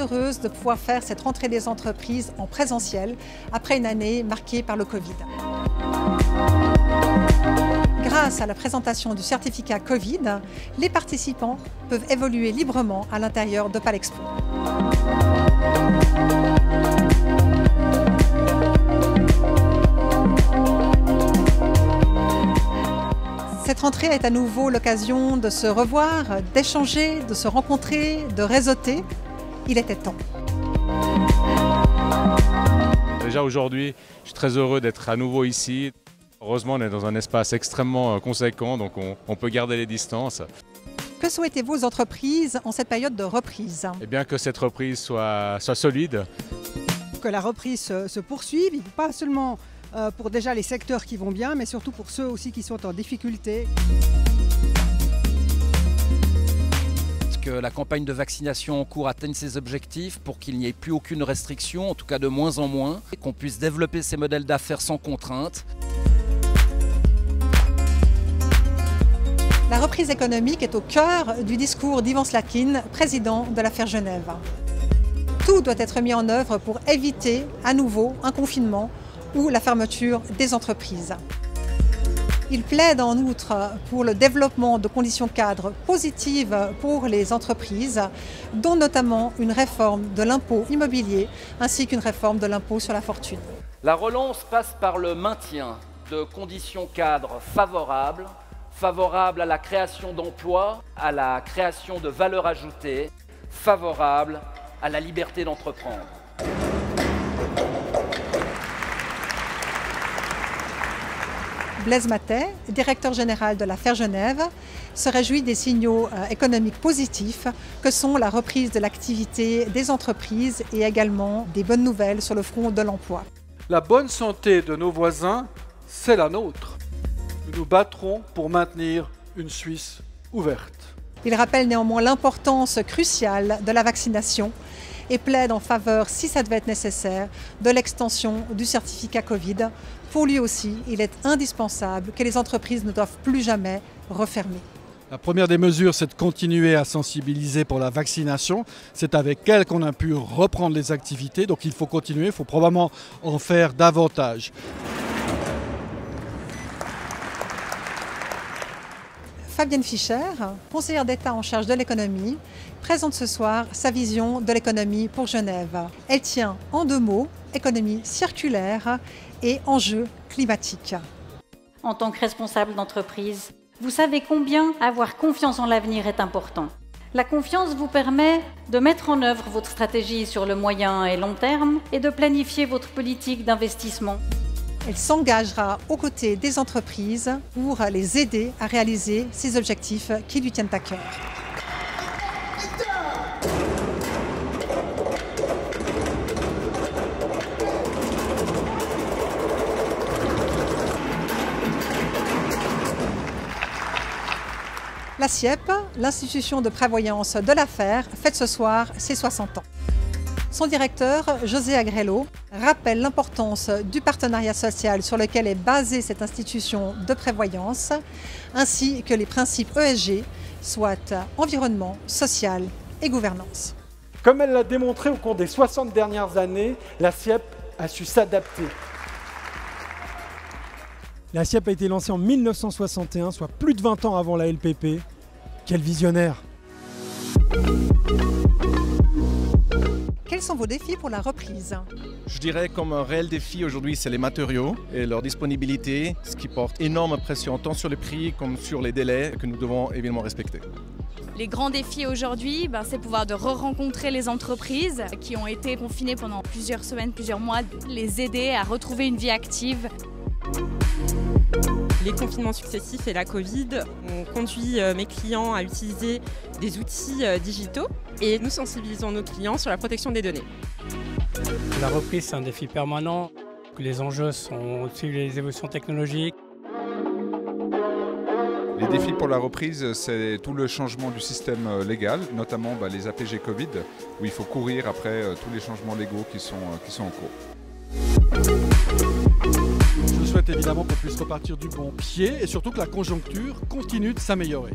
heureuse de pouvoir faire cette rentrée des entreprises en présentiel après une année marquée par le Covid. Grâce à la présentation du certificat Covid, les participants peuvent évoluer librement à l'intérieur de Palexpo. Cette rentrée est à nouveau l'occasion de se revoir, d'échanger, de se rencontrer, de réseauter. Il était temps. Déjà aujourd'hui, je suis très heureux d'être à nouveau ici. Heureusement, on est dans un espace extrêmement conséquent, donc on peut garder les distances. Que souhaitez-vous aux entreprises en cette période de reprise? Et bien que cette reprise soit solide. Que la reprise se poursuive, pas seulement pour déjà les secteurs qui vont bien, mais surtout pour ceux aussi qui sont en difficulté. Que la campagne de vaccination en cours atteigne ses objectifs pour qu'il n'y ait plus aucune restriction, en tout cas de moins en moins, et qu'on puisse développer ces modèles d'affaires sans contrainte. La reprise économique est au cœur du discours d'Ivan Slakin, président de l'Affaire Genève. Tout doit être mis en œuvre pour éviter à nouveau un confinement ou la fermeture des entreprises. Il plaide en outre pour le développement de conditions cadres positives pour les entreprises, dont notamment une réforme de l'impôt immobilier ainsi qu'une réforme de l'impôt sur la fortune. La relance passe par le maintien de conditions cadres favorables à la création d'emplois, à la création de valeur ajoutée, favorables à la liberté d'entreprendre. Blaise Matet, directeur général de l'Affaire Genève, se réjouit des signaux économiques positifs que sont la reprise de l'activité des entreprises et également des bonnes nouvelles sur le front de l'emploi. La bonne santé de nos voisins, c'est la nôtre. Nous nous battrons pour maintenir une Suisse ouverte. Il rappelle néanmoins l'importance cruciale de la vaccination et plaide en faveur, si ça devait être nécessaire, de l'extension du certificat Covid. Pour lui aussi, il est indispensable que les entreprises ne doivent plus jamais refermer. La première des mesures, c'est de continuer à sensibiliser pour la vaccination. C'est avec elle qu'on a pu reprendre les activités, donc il faut continuer, il faut probablement en faire davantage. Fabienne Fischer, conseillère d'État en charge de l'économie, présente ce soir sa vision de l'économie pour Genève. Elle tient en 2 mots, économie circulaire et enjeux climatiques. En tant que responsable d'entreprise, vous savez combien avoir confiance en l'avenir est important. La confiance vous permet de mettre en œuvre votre stratégie sur le moyen et long terme et de planifier votre politique d'investissement. Elle s'engagera aux côtés des entreprises pour les aider à réaliser ces objectifs qui lui tiennent à cœur. La SIEP, l'institution de prévoyance de l'affaire, fête ce soir ses 60 ans. Son directeur, José Agrello, rappelle l'importance du partenariat social sur lequel est basée cette institution de prévoyance, ainsi que les principes ESG, soit environnement, social et gouvernance. Comme elle l'a démontré au cours des 60 dernières années, la SIEP a su s'adapter. La SIEP a été lancée en 1961, soit plus de 20 ans avant la LPP. Quel visionnaire! Quels sont vos défis pour la reprise? Je dirais comme un réel défi aujourd'hui, c'est les matériaux et leur disponibilité, ce qui porte énorme pression tant sur les prix comme sur les délais que nous devons évidemment respecter. Les grands défis aujourd'hui, c'est pouvoir de re-rencontrer les entreprises qui ont été confinées pendant plusieurs semaines, plusieurs mois, les aider à retrouver une vie active. Les confinements successifs et la Covid ont conduit mes clients à utiliser des outils digitaux et nous sensibilisons nos clients sur la protection des données. La reprise, c'est un défi permanent. Les enjeux sont aussi les évolutions technologiques. Les défis pour la reprise, c'est tout le changement du système légal, notamment les APG Covid, où il faut courir après tous les changements légaux qui sont en cours. Je souhaite évidemment qu'on puisse repartir du bon pied et surtout que la conjoncture continue de s'améliorer.